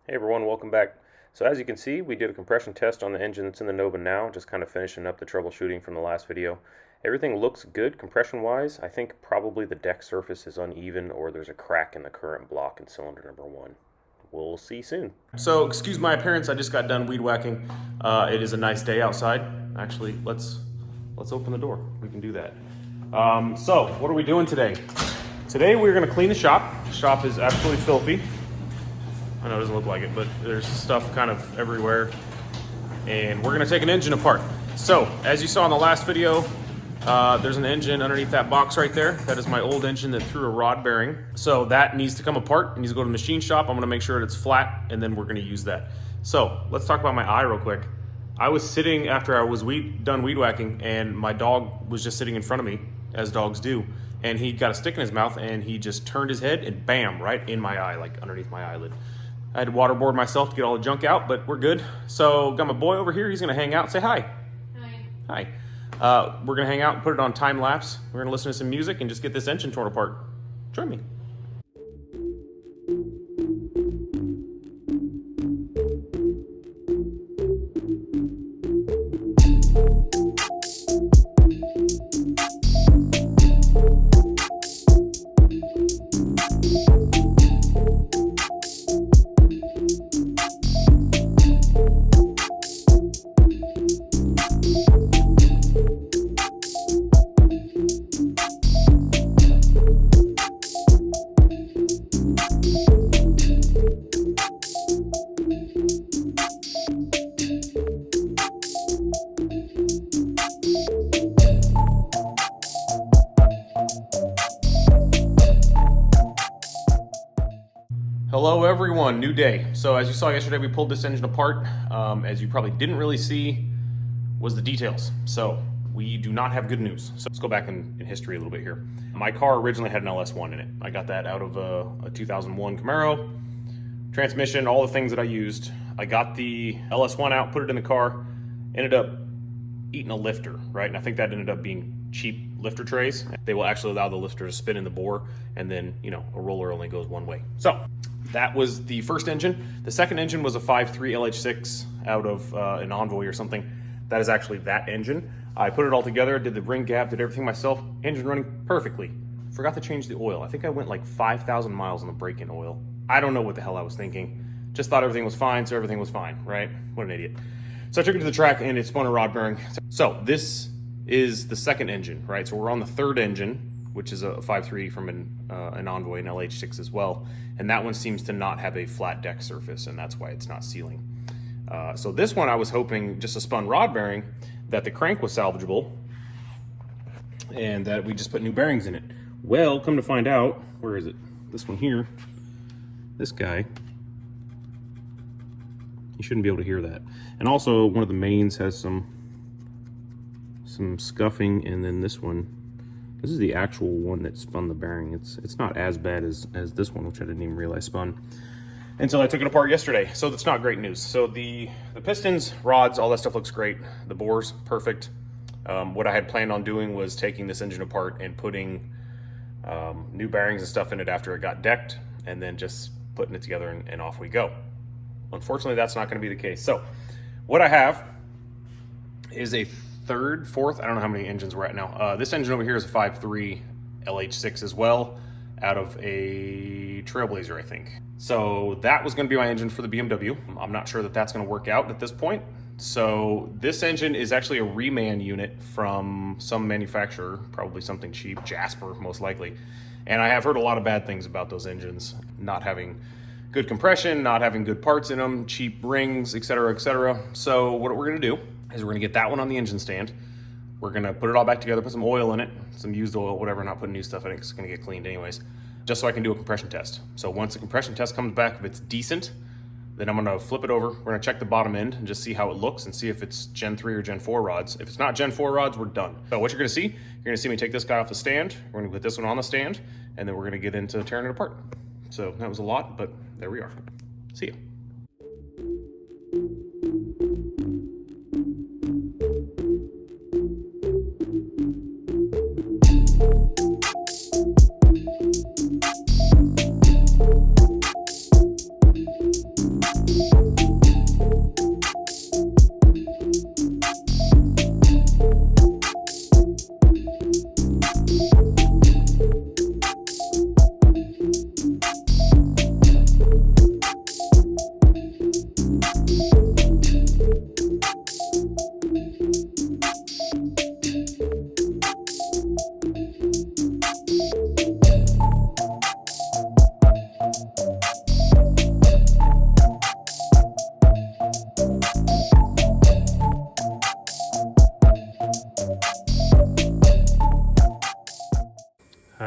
Hey everyone, welcome back. So as you can see, we did a compression test on the engine that's in the Nova now, just kind of finishing up the troubleshooting from the last video. Everything looks good compression-wise. I think probably the deck surface is uneven or there's a crack in the current block in cylinder number 1. We'll see soon. So, excuse my appearance, I just got done weed whacking. It is a nice day outside. Actually, let's open the door. We can do that. So, what are we doing today? Today we're gonna clean the shop. The shop is absolutely filthy. I know it doesn't look like it, but there's stuff kind of everywhere. And we're gonna take an engine apart. So, as you saw in the last video, there's an engine underneath that box right there. That is my old engine that threw a rod bearing. So that needs to come apart. It needs to go to the machine shop. I'm gonna make sure that it's flat, and then we're gonna use that. So, let's talk about my eye real quick. I was sitting after I was done weed whacking, and my dog was just sitting in front of me, as dogs do. And he got a stick in his mouth, and he just turned his head, and bam, right in my eye, like underneath my eyelid. I had to waterboard myself to get all the junk out, but we're good. So got my boy over here. He's gonna hang out and say hi. Hi. Hi. We're gonna hang out and put it on time lapse. We're gonna listen to some music and just get this engine torn apart. Join me. Hello everyone, new day. So as you saw yesterday, we pulled this engine apart. As you probably didn't really see was the details. So we do not have good news. So let's go back in history a little bit here. My car originally had an LS1 in it. I got that out of a 2001 Camaro. Transmission, all the things that I used. I got the LS1 out, put it in the car, ended up eating a lifter, right? And I think that ended up being cheap lifter trays. They will actually allow the lifter to spin in the bore, and then, you know, a roller only goes one way. So that was the first engine. The second engine was a 5.3 LH6 out of an Envoy or something. That is actually that engine. I put it all together, did the ring gap, did everything myself. Engine running perfectly. Forgot to change the oil. I think I went like 5,000 miles on the break-in oil. I don't know what the hell I was thinking. Just thought everything was fine, so everything was fine, right? What an idiot. So I took it to the track and it spun a rod bearing. So this is the second engine, right? So we're on the third engine, which is a 5.3 from an Envoy, an LH6 as well. And that one seems to not have a flat deck surface, and that's why it's not sealing. So this one I was hoping, just a spun rod bearing, that the crank was salvageable and that we just put new bearings in it. Well, come to find out, where is it? This one here, this guy, you shouldn't be able to hear that. And also one of the mains has some scuffing, and then this one, this is the actual one that spun the bearing. It's not as bad as this one, which I didn't even realize spun until I took it apart yesterday. So that's not great news. So the pistons, rods, all that stuff looks great. The bore's perfect. What I had planned on doing was taking this engine apart and putting new bearings and stuff in it after it got decked, and then just putting it together and off we go. Unfortunately, that's not going to be the case. So what I have is a fourth, I don't know how many engines we're at now. This engine over here is a 5.3 LH6 as well, out of a Trailblazer, I think. So that was going to be my engine for the BMW. I'm not sure that that's going to work out at this point. So this engine is actually a reman unit from some manufacturer, probably something cheap, Jasper most likely. And I have heard a lot of bad things about those engines, not having good compression, not having good parts in them, cheap rings, etc., etc. So what we're going to do is we're gonna get that one on the engine stand. We're gonna put it all back together, put some oil in it, some used oil, whatever, not putting new stuff in it, it's gonna get cleaned anyways, just so I can do a compression test. So once the compression test comes back, if it's decent, then I'm gonna flip it over. We're gonna check the bottom end and just see how it looks and see if it's Gen 3 or Gen 4 rods. If it's not Gen 4 rods, we're done. So what you're gonna see me take this guy off the stand, we're gonna put this one on the stand, and then we're gonna get into tearing it apart. So that was a lot, but there we are. See ya.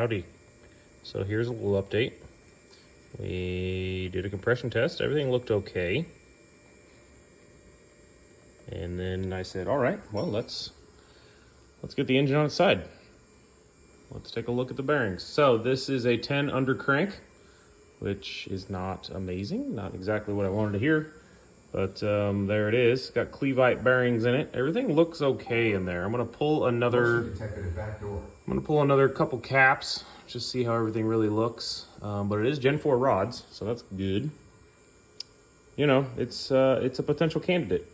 Howdy. So here's a little update. We did a compression test. Everything looked okay. And then I said, all right, well, let's get the engine on its side. Let's take a look at the bearings. So this is a 10 under crank, which is not amazing, not exactly what I wanted to hear, but there it is. Got Cleveite bearings in it. Everything looks okay in there. I'm gonna pull another couple caps, just see how everything really looks. But it is Gen 4 rods, so that's good. You know, it's a potential candidate.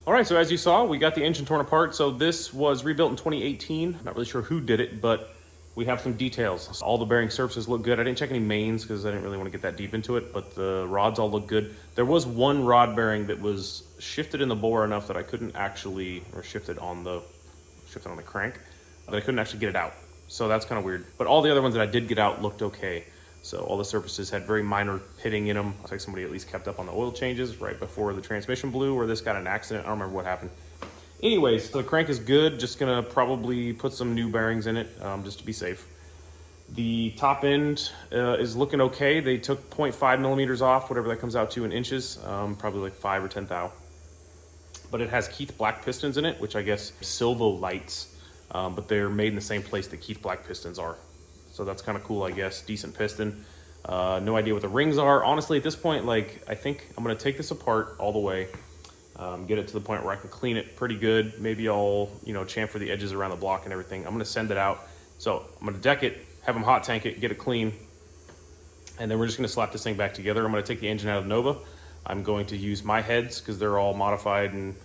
All right, so as you saw, we got the engine torn apart. So this was rebuilt in 2018. Not really sure who did it, but we have some details. All the bearing surfaces look good. I didn't check any mains because I didn't really want to get that deep into it, but the rods all look good. There was one rod bearing that was shifted in the bore enough that I couldn't actually, or shifted on the crank, that I couldn't actually get it out. So that's kind of weird. But all the other ones that I did get out looked okay. So all the surfaces had very minor pitting in them. Looks like somebody at least kept up on the oil changes right before the transmission blew, or this got an accident. I don't remember what happened. Anyways, the crank is good. Just gonna probably put some new bearings in it, just to be safe. The top end is looking okay. They took 0.5 millimeters off, whatever that comes out to in inches, probably like 5 or 10 thou. But it has Keith black pistons in it, which I guess Silvo lights, but they're made in the same place that Keith black pistons are. So that's kind of cool, I guess. Decent piston. No idea what the rings are. Honestly, at this point, like, I think I'm going to take this apart all the way, get it to the point where I can clean it pretty good. Maybe I'll, chamfer the edges around the block and everything. I'm going to send it out. So I'm going to deck it, have them hot tank it, get it clean, and then we're just going to slap this thing back together. I'm going to take the engine out of the Nova. I'm going to use my heads because they're all modified and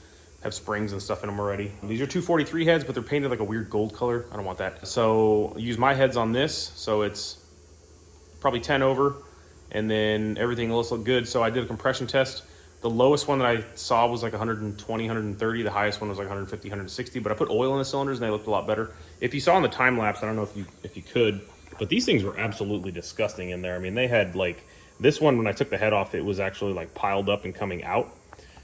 have springs and stuff in them already. These are 243 heads, but they're painted like a weird gold color. I don't want that. So use my heads on this. So it's probably 10 over, and then everything else looked good. So I did a compression test. The lowest one that I saw was like 120, 130. The highest one was like 150, 160, but I put oil in the cylinders and they looked a lot better. If you saw in the time lapse, I don't know if you could, but these things were absolutely disgusting in there. I mean, they had like, this one, when I took the head off, it was actually like piled up and coming out.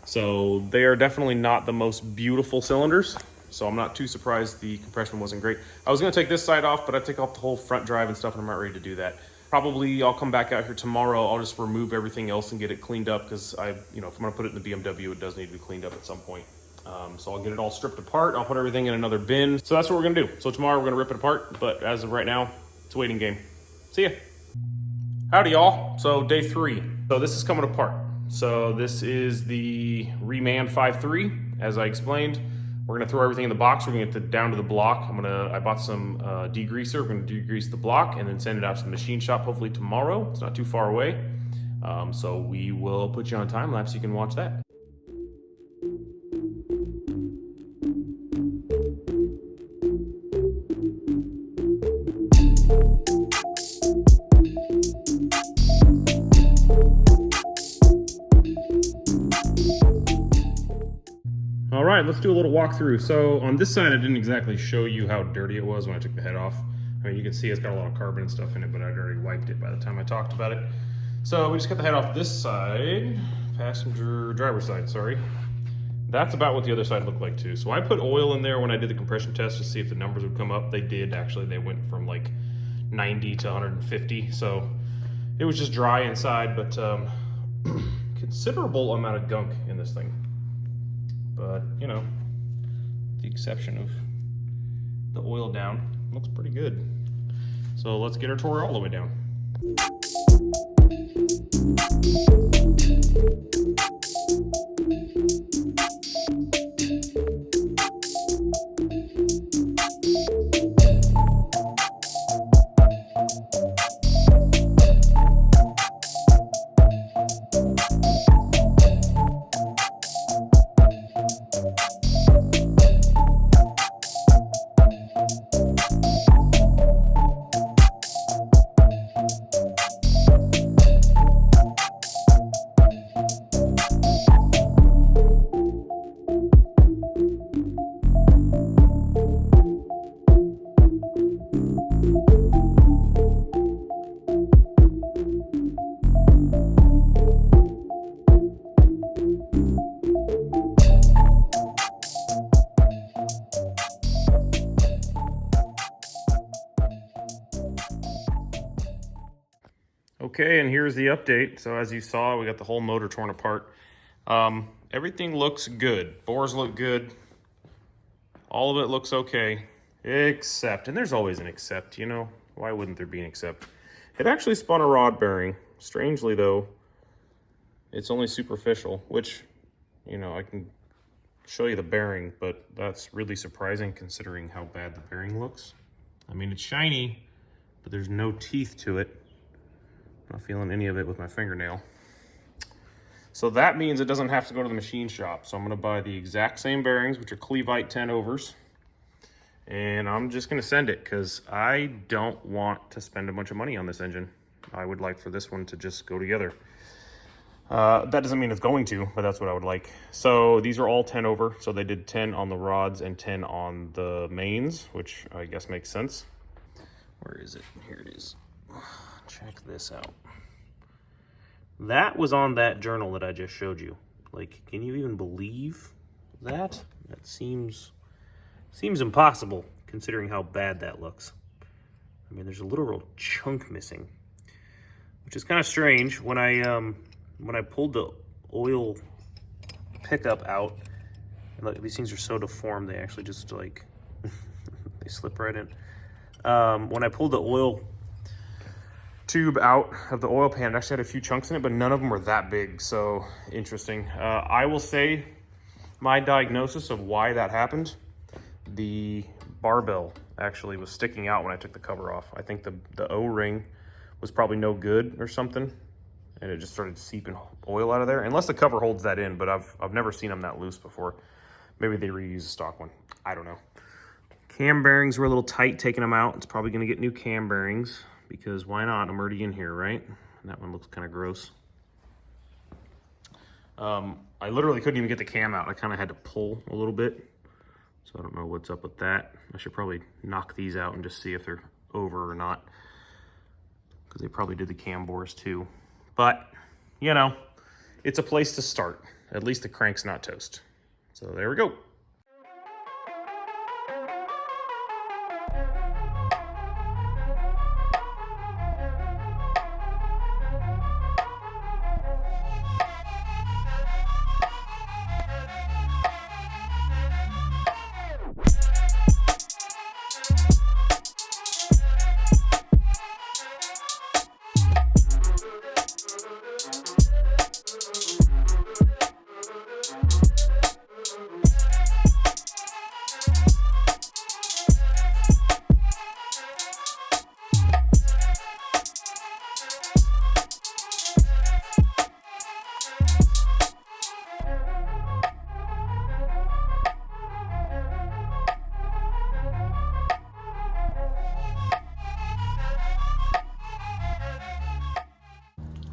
So they are definitely not the most beautiful cylinders. So I'm not too surprised the compression wasn't great. I was gonna take this side off, but I take off the whole front drive and stuff, and I'm not ready to do that. Probably I'll come back out here tomorrow. I'll just remove everything else and get it cleaned up because if I'm gonna put it in the BMW, it does need to be cleaned up at some point. So I'll get it all stripped apart. I'll put everything in another bin. So that's what we're gonna do. So tomorrow we're gonna rip it apart, but as of right now, it's a waiting game. See ya. Howdy y'all. So day 3. So this is coming apart. So this is the Reman 5.3, as I explained. We're gonna throw everything in the box. We're gonna get it down to the block. I bought some degreaser. We're gonna degrease the block and then send it out to the machine shop hopefully tomorrow. It's not too far away. So we will put you on a time lapse so you can watch that. All right, let's do a little walkthrough. So on this side, I didn't exactly show you how dirty it was when I took the head off. I mean, you can see it's got a lot of carbon and stuff in it, but I'd already wiped it by the time I talked about it. So we just got the head off this side, driver's side, sorry. That's about what the other side looked like too. So I put oil in there when I did the compression test to see if the numbers would come up. They did actually. They went from like 90 to 150. So it was just dry inside, but considerable amount of gunk in this thing. But, the exception of the oil down, looks pretty good. So let's get our tour all the way down. Okay, and here's the update. So as you saw, we got the whole motor torn apart. Everything looks good. Bores look good. All of it looks okay, except, and there's always an except, you know, why wouldn't there be an except? It actually spun a rod bearing. Strangely though, it's only superficial, which, you know, I can show you the bearing, but that's really surprising considering how bad the bearing looks. I mean, it's shiny, but there's no teeth to it. I'm not feeling any of it with my fingernail. So that means it doesn't have to go to the machine shop. So I'm gonna buy the exact same bearings, which are Clevite 10 overs. And I'm just gonna send it because I don't want to spend a bunch of money on this engine. I would like for this one to just go together. That doesn't mean it's going to, but that's what I would like. So these are all 10 over. So they did 10 on the rods and 10 on the mains, which I guess makes sense. Where is it? Here it is. Check this out. That was on that journal that I just showed you. Like, can you even believe that? That seems impossible considering how bad that looks. I mean, there's a literal chunk missing, which is kind of strange. When I pulled the oil pickup out, and look, these things are so deformed, they actually just like they slip right in. When I pulled the oil tube out of the oil pan, it actually had a few chunks in it, but none of them were that big. So interesting. I will say my diagnosis of why that happened: the barbell actually was sticking out when I took the cover off. I think the O-ring was probably no good or something, and it just started seeping oil out of there. Unless the cover holds that in, but I've never seen them that loose before. Maybe they reuse a stock one. I don't know. Cam bearings were a little tight taking them out. It's probably going to get new cam bearings because why not? I'm already in here, right? And that one looks kind of gross. I literally couldn't even get the cam out. I kind of had to pull a little bit. So I don't know what's up with that. I should probably knock these out and just see if they're over or not, because they probably did the cam bores too. But, you know, it's a place to start. At least the crank's not toast. So there we go.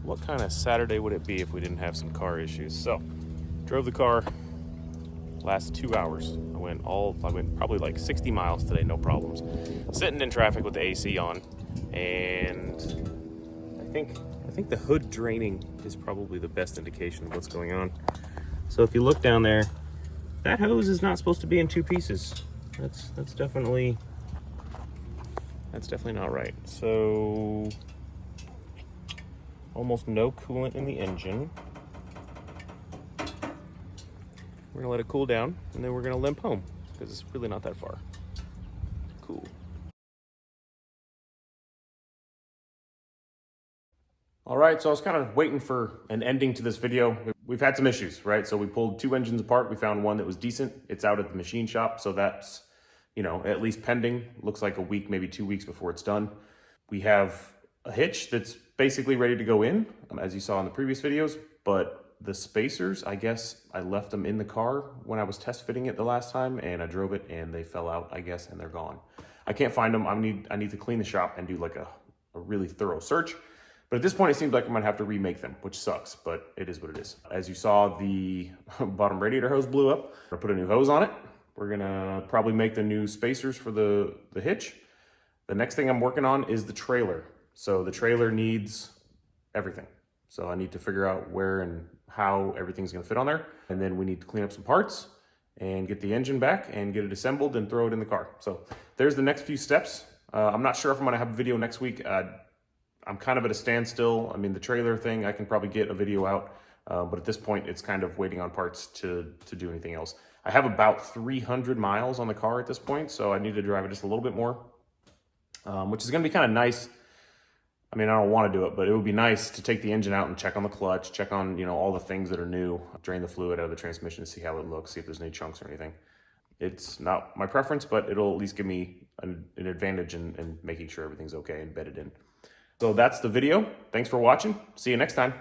What kind of Saturday would it be if we didn't have some car issues? So, drove the car last 2 hours. I went probably like 60 miles today, no problems. Sitting in traffic with the AC on, and I think the hood draining is probably the best indication of what's going on. So if you look down there, that hose is not supposed to be in two pieces. That's definitely not right. So almost no coolant in the engine. We're gonna let it cool down, and then we're gonna limp home because it's really not that far. Cool. All right, so I was kind of waiting for an ending to this video. We've had some issues, right? So we pulled two engines apart. We found one that was decent. It's out at the machine shop, so that's, you know, at least pending. Looks like a week, maybe 2 weeks before it's done. We have a hitch that's basically ready to go in, as you saw in the previous videos, but the spacers, I guess I left them in the car when I was test fitting it the last time, and I drove it and they fell out, I guess, and they're gone. I can't find them. I need to clean the shop and do like a really thorough search. But at this point, it seems like I'm gonna have to remake them, which sucks, but it is what it is. As you saw, the bottom radiator hose blew up. We're gonna put a new hose on it. We're gonna probably make the new spacers for the hitch. The next thing I'm working on is the trailer. So the trailer needs everything. So I need to figure out where and how everything's gonna fit on there. And then we need to clean up some parts and get the engine back and get it assembled and throw it in the car. So there's the next few steps. I'm not sure if I'm gonna have a video next week. I'm kind of at a standstill. I mean, the trailer thing, I can probably get a video out, but at this point, it's kind of waiting on parts to do anything else. I have about 300 miles on the car at this point, so I need to drive it just a little bit more, which is gonna be kind of nice. I mean, I don't want to do it, but it would be nice to take the engine out and check on the clutch, check on, all the things that are new, drain the fluid out of the transmission, see how it looks, see if there's any chunks or anything. It's not my preference, but it'll at least give me an advantage in making sure everything's okay and bedded in. So that's the video. Thanks for watching. See you next time.